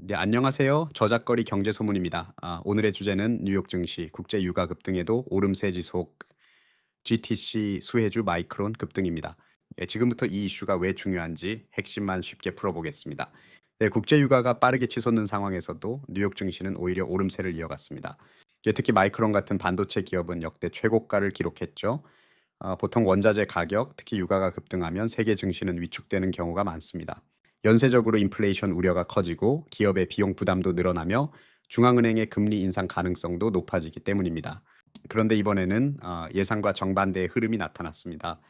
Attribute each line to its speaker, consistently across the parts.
Speaker 1: 네, 안녕하세요. 저작거리 경제소문입니다. 오늘의 주제는 뉴욕 증시, 국제 유가 급등에도 오름세 지속, GTC 수혜주 마이크론 급등입니다. 예, 지금부터 이 이슈가 왜 중요한지 핵심만 쉽게 풀어보겠습니다. 네, 국제 유가가 빠르게 치솟는 상황에서도 뉴욕 증시는 오히려 오름세를 이어갔습니다. 예, 특히 마이크론 같은 반도체 기업은 역대 최고가를 기록했죠. 보통 원자재 가격, 특히 유가가 급등하면 세계 증시는 위축되는 경우가 많습니다. 연쇄적으로 인플레이션 우려가 커지고 기업의 비용 부담도 늘어나며 중앙은행의 금리 인상 가능성도 높아지기 때문입니다. 그런데 이번에는 예상과 정반대의 흐름이 나타났습니다.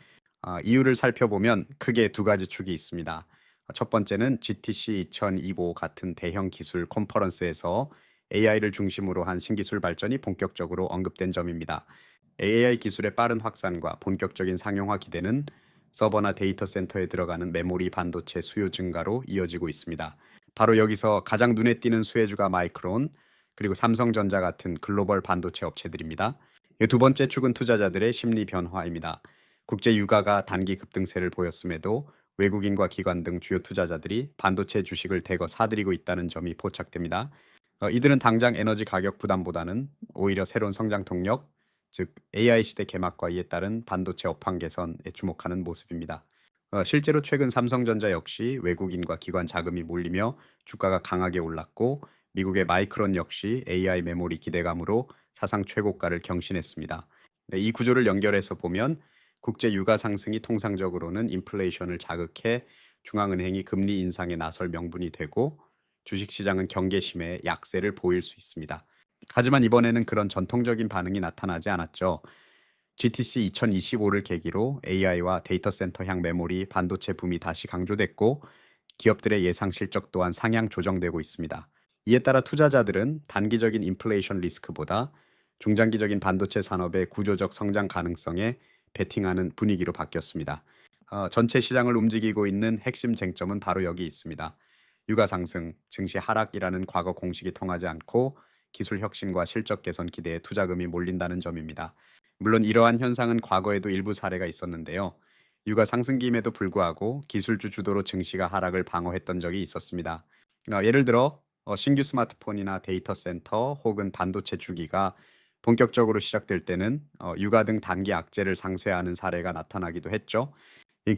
Speaker 1: 이유를 살펴보면 크게 두 가지 축이 있습니다. 첫 번째는 GTC 2025 같은 대형 기술 컨퍼런스에서 AI를 중심으로 한 신기술 발전이 본격적으로 언급된 점입니다. AI 기술의 빠른 확산과 본격적인 상용화 기대는 서버나 데이터 센터에 들어가는 메모리 반도체 수요 증가로 이어지고 있습니다. 바로 여기서 가장 눈에 띄는 수혜주가 마이크론, 그리고 삼성전자 같은 글로벌 반도체 업체들입니다. 두 번째 축은 투자자들의 심리 변화입니다. 국제 유가가 단기 급등세를 보였음에도 외국인과 기관 등 주요 투자자들이 반도체 주식을 대거 사들이고 있다는 점이 포착됩니다. 이들은 당장 에너지 가격 부담보다는 오히려 새로운 성장 동력, 즉 AI 시대 개막과 이에 따른 반도체 업황 개선에 주목하는 모습입니다. 실제로 최근 삼성전자 역시 외국인과 기관 자금이 몰리며 주가가 강하게 올랐고, 미국의 마이크론 역시 AI 메모리 기대감으로 사상 최고가를 경신했습니다. 네, 이 구조를 연결해서 보면 국제 유가 상승이 통상적으로는 인플레이션을 자극해 중앙은행이 금리 인상에 나설 명분이 되고, 주식시장은 경계심에 약세를 보일 수 있습니다. 하지만 이번에는 그런 전통적인 반응이 나타나지 않았죠. GTC 2025를 계기로 AI와 데이터 센터향 메모리 반도체 붐이 다시 강조됐고, 기업들의 예상 실적 또한 상향 조정되고 있습니다. 이에 따라 투자자들은 단기적인 인플레이션 리스크보다 중장기적인 반도체 산업의 구조적 성장 가능성에 베팅하는 분위기로 바뀌었습니다. 전체 시장을 움직이고 있는 핵심 쟁점은 바로 여기 있습니다. 유가 상승, 증시 하락이라는 과거 공식이 통하지 않고 기술 혁신과 실적 개선 기대에 투자금이 몰린다는 점입니다. 물론 이러한 현상은 과거에도 일부 사례가 있었는데요. 유가 상승기임에도 불구하고 기술주 주도로 증시가 하락을 방어했던 적이 있었습니다. 예를 들어 신규 스마트폰이나 데이터 센터 혹은 반도체 주기가 본격적으로 시작될 때는 유가 등 단기 악재를 상쇄하는 사례가 나타나기도 했죠.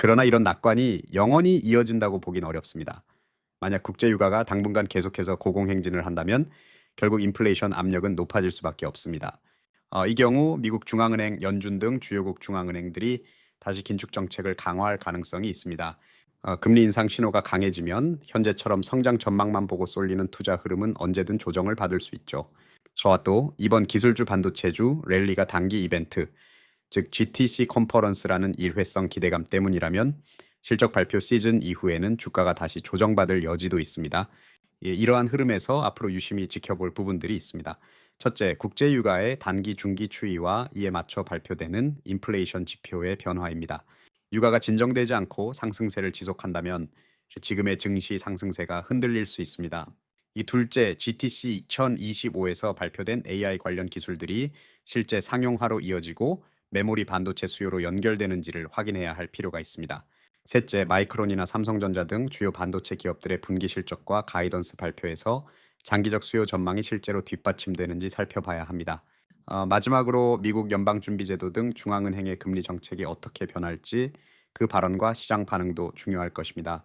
Speaker 1: 그러나 이런 낙관이 영원히 이어진다고 보긴 어렵습니다. 만약 국제 유가가 당분간 계속해서 고공행진을 한다면 결국 인플레이션 압력은 높아질 수밖에 없습니다. 이 경우 미국 중앙은행, 연준 등 주요국 중앙은행들이 다시 긴축 정책을 강화할 가능성이 있습니다. 금리 인상 신호가 강해지면 현재처럼 성장 전망만 보고 쏠리는 투자 흐름은 언제든 조정을 받을 수 있죠. 저와 또 이번 기술주 반도체주 랠리가 단기 이벤트, 즉 GTC 컨퍼런스라는 일회성 기대감 때문이라면 실적 발표 시즌 이후에는 주가가 다시 조정받을 여지도 있습니다. 예, 이러한 흐름에서 앞으로 유심히 지켜볼 부분들이 있습니다. 첫째, 국제 유가의 단기 중기 추이와 이에 맞춰 발표되는 인플레이션 지표의 변화입니다. 유가가 진정되지 않고 상승세를 지속한다면 지금의 증시 상승세가 흔들릴 수 있습니다. 이 둘째, GTC 2025에서 발표된 AI 관련 기술들이 실제 상용화로 이어지고 메모리 반도체 수요로 연결되는지를 확인해야 할 필요가 있습니다. 셋째, 마이크론이나 삼성전자 등 주요 반도체 기업들의 분기 실적과 가이던스 발표에서 장기적 수요 전망이 실제로 뒷받침되는지 살펴봐야 합니다. 마지막으로 미국 연방준비제도 등 중앙은행의 금리 정책이 어떻게 변할지 그 발언과 시장 반응도 중요할 것입니다.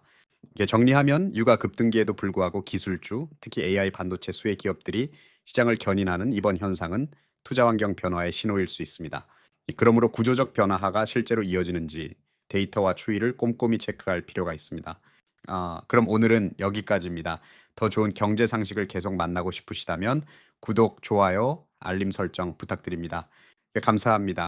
Speaker 1: 이게 정리하면 유가 급등기에도 불구하고 기술주, 특히 AI 반도체 수혜 기업들이 시장을 견인하는 이번 현상은 투자 환경 변화의 신호일 수 있습니다. 그러므로 구조적 변화가 실제로 이어지는지 데이터와 추이를 꼼꼼히 체크할 필요가 있습니다. 그럼 오늘은 여기까지입니다. 더 좋은 경제 상식을 계속 만나고 싶으시다면 구독, 좋아요, 알림 설정 부탁드립니다. 네, 감사합니다.